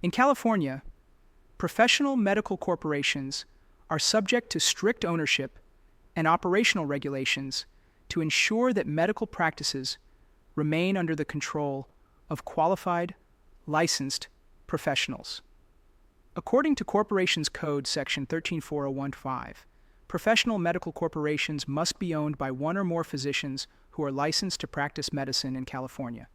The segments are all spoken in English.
In California, professional medical corporations are subject to strict ownership and operational regulations to ensure that medical practices remain under the control of qualified, licensed professionals. According to Corporations Code Section 134015, professional medical corporations must be owned by one or more physicians who are licensed to practice medicine in California.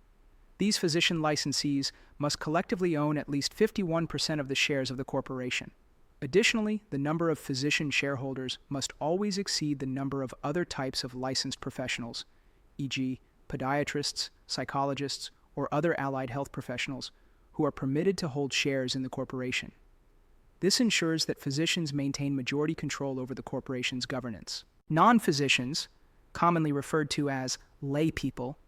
These physician licensees must collectively own at least 51% of the shares of the corporation. Additionally, the number of physician shareholders must always exceed the number of other types of licensed professionals, e.g., podiatrists, psychologists, or other allied health professionals, who are permitted to hold shares in the corporation. This ensures that physicians maintain majority control over the corporation's governance. Non-physicians, commonly referred to as lay people,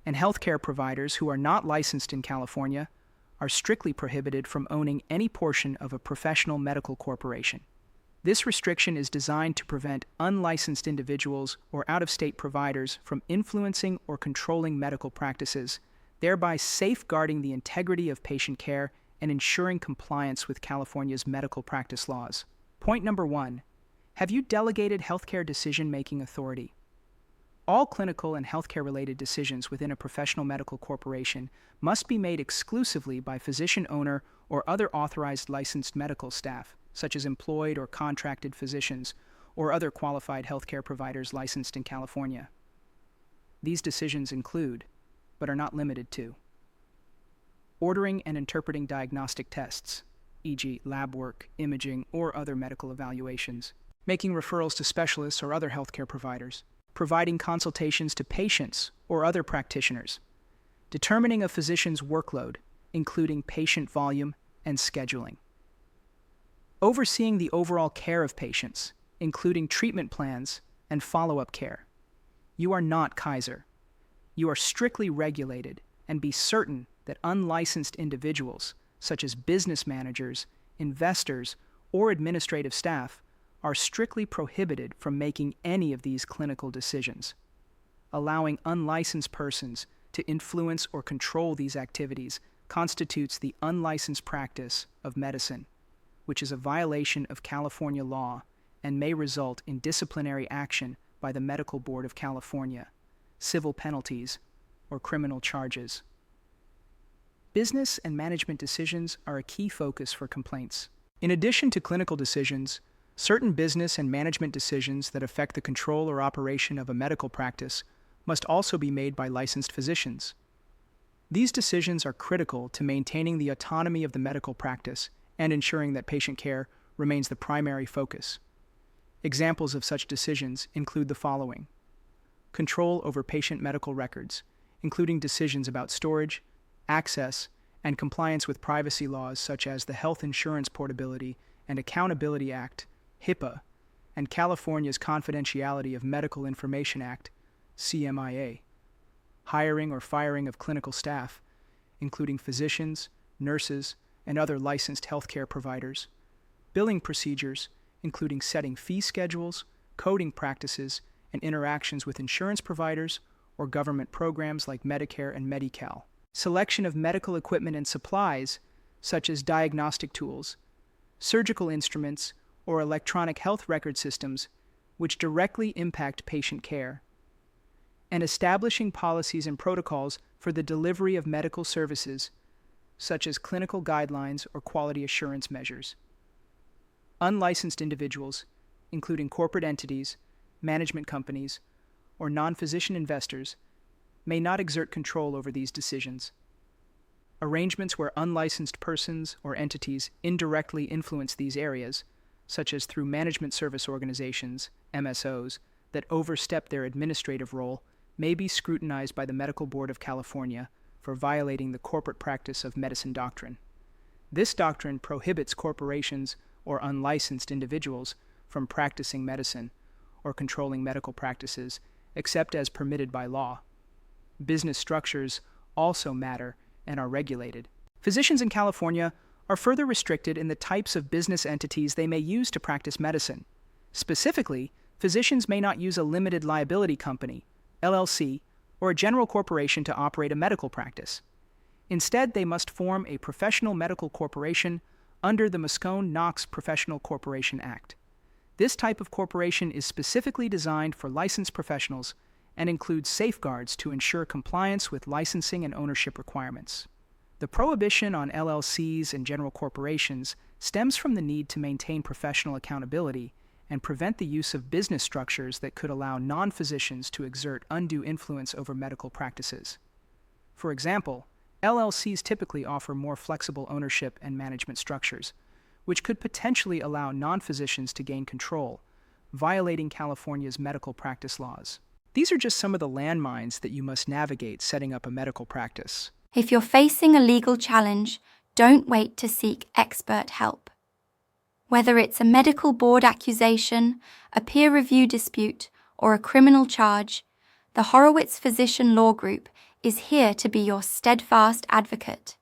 and healthcare providers who are not licensed in California are strictly prohibited from owning any portion of a professional medical corporation. This restriction is designed to prevent unlicensed individuals or out-of-state providers from influencing or controlling medical practices, thereby safeguarding the integrity of patient care and ensuring compliance with California's medical practice laws. Point number 1. Have you delegated healthcare decision-making authority? All clinical and healthcare-related decisions within a professional medical corporation must be made exclusively by physician owner or other authorized licensed medical staff, such as employed or contracted physicians or other qualified healthcare providers licensed in California. These decisions include, but are not limited to, ordering and interpreting diagnostic tests, e.g., lab work, imaging, or other medical evaluations, making referrals to specialists or other healthcare providers, providing consultations to patients or other practitioners, determining a physician's workload, including patient volume and scheduling, overseeing the overall care of patients, including treatment plans and follow-up care. You are not Kaiser. You are strictly regulated, and be certain that unlicensed individuals, such as business managers, investors, or administrative staff, are strictly prohibited from making any of these clinical decisions. Allowing unlicensed persons to influence or control these activities constitutes the unlicensed practice of medicine, which is a violation of California law and may result in disciplinary action by the Medical Board of California, civil penalties, or criminal charges. Business and management decisions are a key focus for complaints. In addition to clinical decisions, certain business and management decisions that affect the control or operation of a medical practice must also be made by licensed physicians. These decisions are critical to maintaining the autonomy of the medical practice and ensuring that patient care remains the primary focus. Examples of such decisions include the following: control over patient medical records, including decisions about storage, access, and compliance with privacy laws such as the Health Insurance Portability and Accountability Act, HIPAA, and California's Confidentiality of Medical Information Act, CMIA. Hiring or firing of clinical staff, including physicians, nurses, and other licensed healthcare providers. Billing procedures, including setting fee schedules, coding practices, and interactions with insurance providers or government programs like Medicare and Medi-Cal. Selection of medical equipment and supplies, such as diagnostic tools, surgical instruments, or electronic health record systems, which directly impact patient care. And establishing policies and protocols for the delivery of medical services, such as clinical guidelines or quality assurance measures. Unlicensed individuals, including corporate entities, management companies, or non-physician investors, may not exert control over these decisions. Arrangements where unlicensed persons or entities indirectly influence these areas, such as through management service organizations, MSOs, that overstep their administrative role, may be scrutinized by the Medical Board of California for violating the corporate practice of medicine doctrine. This doctrine prohibits corporations or unlicensed individuals from practicing medicine or controlling medical practices except as permitted by law. Business structures also matter and are regulated. Physicians in California are further restricted in the types of business entities they may use to practice medicine. Specifically, physicians may not use a limited liability company, LLC, or a general corporation to operate a medical practice. Instead, they must form a professional medical corporation under the Moscone-Knox Professional Corporation Act. This type of corporation is specifically designed for licensed professionals and includes safeguards to ensure compliance with licensing and ownership requirements. The prohibition on LLCs and general corporations stems from the need to maintain professional accountability and prevent the use of business structures that could allow non-physicians to exert undue influence over medical practices. For example, LLCs typically offer more flexible ownership and management structures, which could potentially allow non-physicians to gain control, violating California's medical practice laws. These are just some of the landmines that you must navigate setting up a medical practice. If you're facing a legal challenge, don't wait to seek expert help. Whether it's a medical board accusation, a peer review dispute, or a criminal charge, the Horowitz Physician Law Group is here to be your steadfast advocate.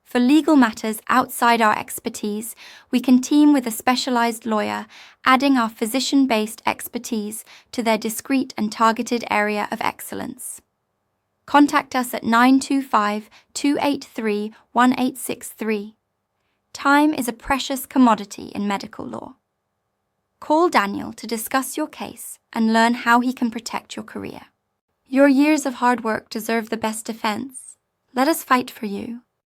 For legal matters outside our expertise, we can team with a specialized lawyer, adding our physician-based expertise to their discrete and targeted area of excellence. Contact us at 925-283-1863. Time is a precious commodity in medical law. Call Daniel to discuss your case and learn how he can protect your career. Your years of hard work deserve the best defense. Let us fight for you.